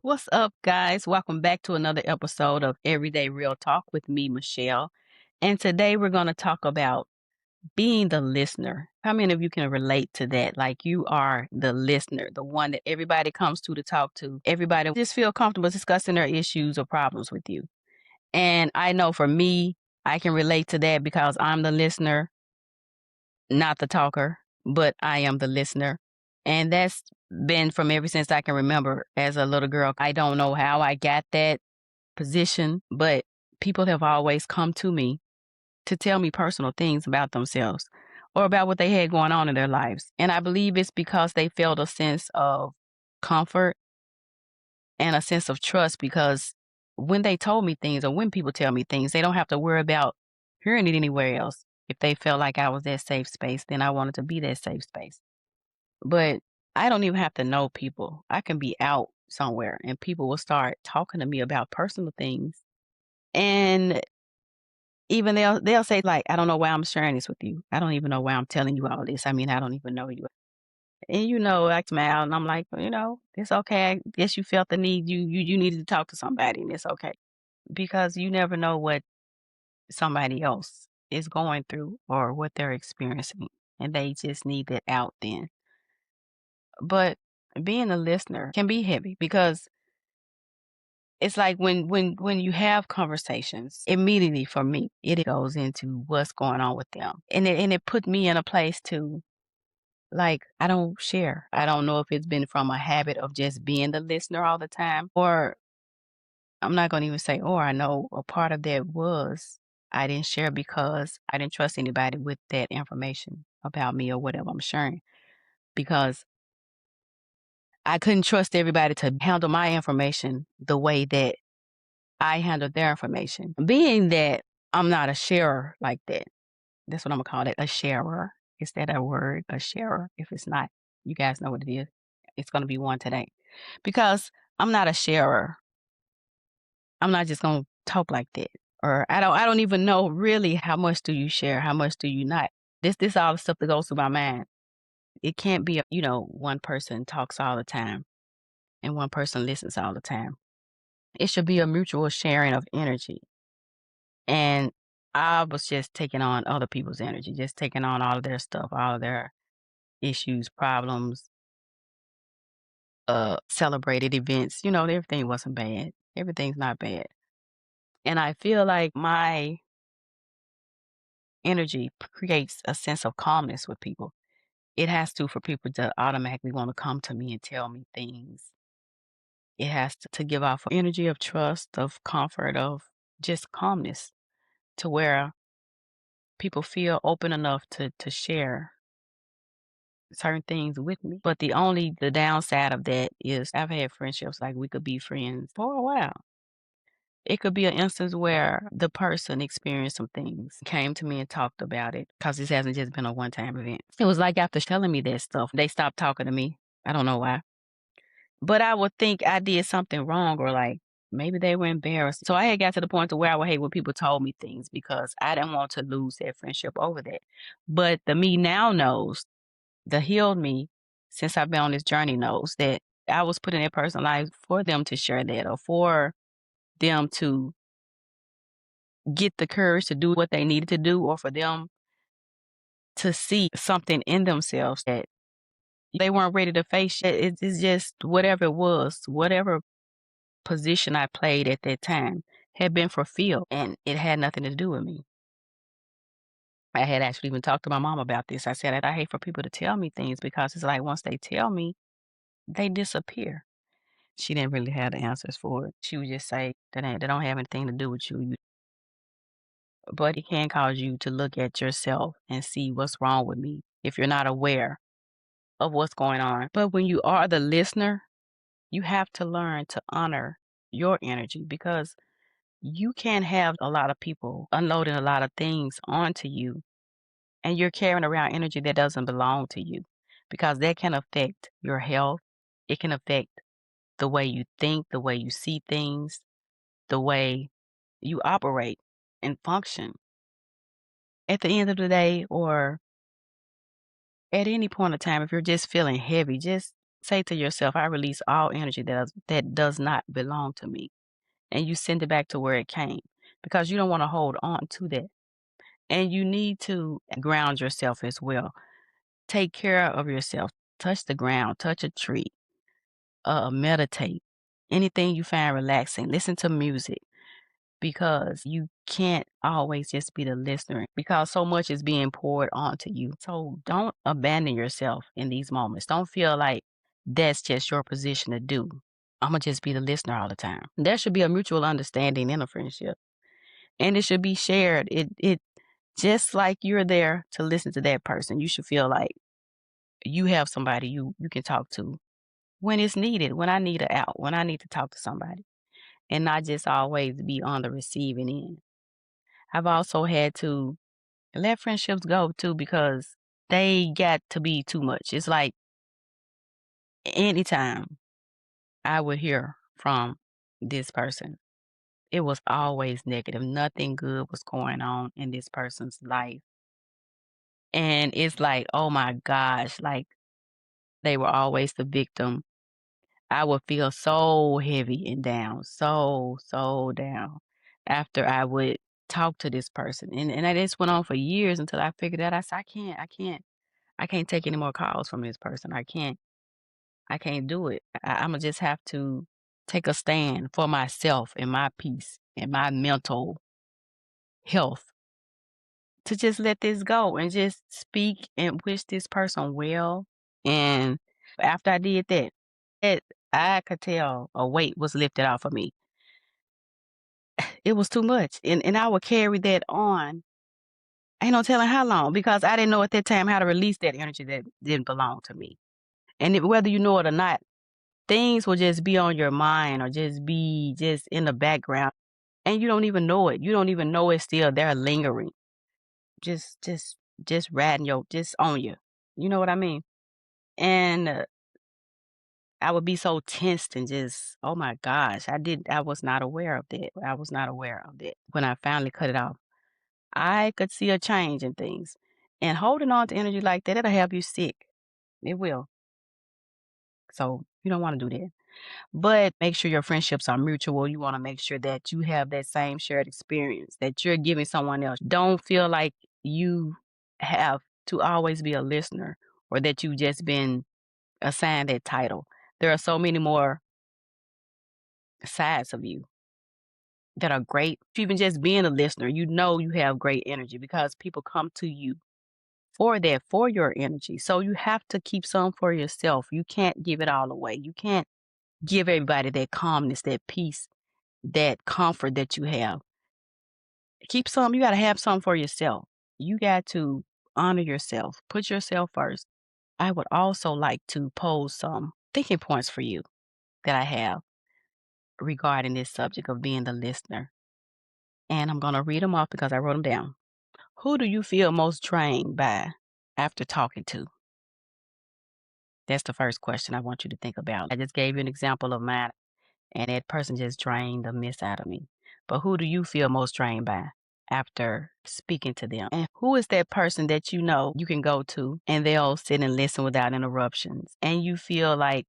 What's up, guys? Welcome back to another episode of Everyday Real Talk with me, Michelle. And today we're going to talk about being the listener. How many of you can relate to that? Like you are the listener, the one that everybody comes to talk to. Everybody just feel comfortable discussing their issues or problems with you. And I know for me, I can relate to that because I'm the listener, not the talker, but I am the listener. And that's been from ever since I can remember as a little girl. I don't know how I got that position, but people have always come to me to tell me personal things about themselves or about what they had going on in their lives. And I believe it's because they felt a sense of comfort and a sense of trust because when they told me things or when people tell me things, they don't have to worry about hearing it anywhere else. If they felt like I was that safe space, then I wanted to be that safe space. But I don't even have to know people. I can be out somewhere and people will start talking to me about personal things. And even they'll say like, "I don't know why I'm sharing this with you. I don't even know why I'm telling you all this. I mean, I don't even know you." And I smile and I'm like, it's okay. I guess you felt the need. You needed to talk to somebody, and it's okay because you never know what somebody else is going through or what they're experiencing, and they just need that out then. But being a listener can be heavy because it's like when you have conversations, immediately for me, it goes into what's going on with them. And it put me in a place to like I don't share. I don't know if it's been from a habit of just being the listener all the time, or I'm not gonna even say, or I know a part of that was I didn't share because I didn't trust anybody with that information about me or whatever I'm sharing. Because I couldn't trust everybody to handle my information the way that I handle their information. Being that I'm not a sharer like that, that's what I'm gonna call it, a sharer. Is that a word, a sharer? If it's not, you guys know what it is. It's gonna be one today. Because I'm not a sharer. I'm not just gonna talk like that. Or I don't even know really how much do you share, how much do you not. This all the stuff that goes through my mind. It can't be, one person talks all the time and one person listens all the time. It should be a mutual sharing of energy. And I was just taking on other people's energy, just taking on all of their stuff, all of their issues, problems, celebrated events. Everything wasn't bad. Everything's not bad. And I feel like my energy creates a sense of calmness with people. It has to for people to automatically want to come to me and tell me things. It has to give off energy of trust, of comfort, of just calmness to where people feel open enough to share certain things with me. But the downside of that is I've had friendships like we could be friends for a while. It could be an instance where the person experienced some things, came to me and talked about it because this hasn't just been a one time event. It was like after telling me that stuff, they stopped talking to me. I don't know why. But I would think I did something wrong or like maybe they were embarrassed. So I had got to the point to where I would hate when people told me things because I didn't want to lose that friendship over that. But the me now knows, the healed me since I've been on this journey knows that I was put in that person's life for them to share that or for them to get the courage to do what they needed to do or for them to see something in themselves that they weren't ready to face yet. It's just whatever it was, whatever position I played at that time had been fulfilled and it had nothing to do with me. I had actually even talked to my mom about this. I said, I hate for people to tell me things because it's like once they tell me, they disappear. She didn't really have the answers for it. She would just say that don't have anything to do with you. But it can cause you to look at yourself and see what's wrong with me if you're not aware of what's going on. But when you are the listener, you have to learn to honor your energy because you can't have a lot of people unloading a lot of things onto you and you're carrying around energy that doesn't belong to you because that can affect your health. It can affect the way you think, the way you see things, the way you operate and function. At the end of the day, or at any point of time, if you're just feeling heavy, just Say to yourself, I release all energy that does not belong to me. And you send it back to where it came because you don't want to hold on to that. And you need to ground yourself as well. Take care of yourself. Touch the ground, touch a tree, meditate. Anything you find relaxing, listen to music because you can't always just be the listener because so much is being poured onto you. So don't abandon yourself in these moments. Don't feel like that's just your position to do. I'm going to just be the listener all the time. There should be a mutual understanding in a friendship and it should be shared. It just like you're there to listen to that person. You should feel like you have somebody you can talk to when it's needed, when I need a out, when I need to talk to somebody, and not just always be on the receiving end. I've also had to let friendships go too because they got to be too much. It's like anytime I would hear from this person, it was always negative. Nothing good was going on in this person's life. And it's like, oh my gosh, like they were always the victim. I would feel so heavy and down, so down after I would talk to this person. And that just went on for years until I figured out I said, I can't take any more calls from this person. I can't do it. I'ma just have to take a stand for myself and my peace and my mental health to just let this go and just speak and wish this person well. And after I did that, I could tell a weight was lifted off of me. It was too much. And I would carry that on. Ain't no telling how long because I didn't know at that time how to release that energy that didn't belong to me. And whether you know it or not, things will just be on your mind or just be just in the background and you don't even know it. You don't even know it's still there lingering. Just just just riding your just on you. You know what I mean? And I would be so tensed and just, oh my gosh, I was not aware of that. I was not aware of that. When I finally cut it off, I could see a change in things. And holding on to energy like that, it'll have you sick. It will. So you don't want to do that. But make sure your friendships are mutual. You want to make sure that you have that same shared experience that you're giving someone else. Don't feel like you have to always be a listener or that you've just been assigned that title. There are so many more sides of you that are great. Even just being a listener, you know you have great energy because people come to you for that, for your energy. So you have to keep some for yourself. You can't give it all away. You can't give everybody that calmness, that peace, that comfort that you have. Keep some. You got to have some for yourself. You got to honor yourself. Put yourself first. I would also like to pose some thinking points for you that I have regarding this subject of being the listener. And I'm going to read them off because I wrote them down. Who do you feel most drained by after talking to? That's the first question I want you to think about. I just gave you an example of mine, and that person just drained the mess out of me. But who do you feel most drained by after speaking to them? And who is that person that you know you can go to and they'll sit and listen without interruptions and you feel like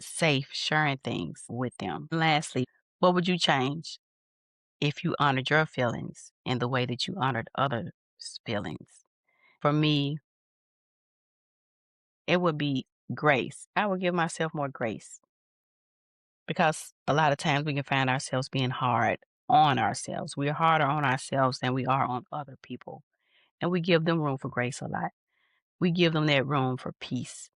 safe sharing things with them? Lastly, what would you change if you honored your feelings in the way that you honored others' feelings? For me, it would be grace. I would give myself more grace because a lot of times we can find ourselves being hard on ourselves. We're harder on ourselves than we are on other people. And we give them room for grace a lot. We give them that room for peace,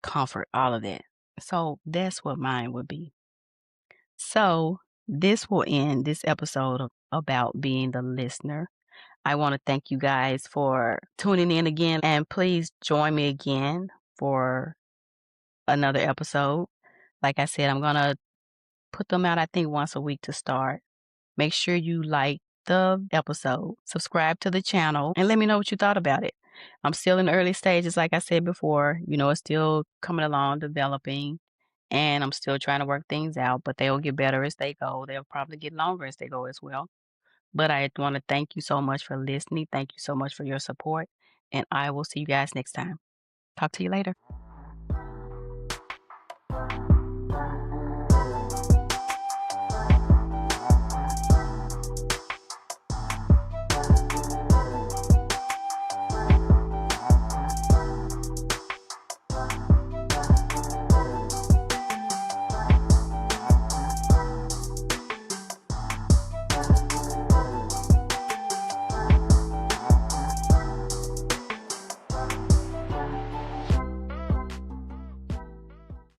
comfort, all of that. So that's what mine would be. So this will end this episode about being the listener. I want to thank you guys for tuning in again and please join me again for another episode. Like I said, I'm going to put them out, I think, once a week to start. Make sure you like the episode, subscribe to the channel, and let me know what you thought about it. I'm still in the early stages, like I said before. You know, it's still coming along, developing, and I'm still trying to work things out, but they'll get better as they go. They'll probably get longer as they go as well. But I want to thank you so much for listening. Thank you so much for your support, and I will see you guys next time. Talk to you later.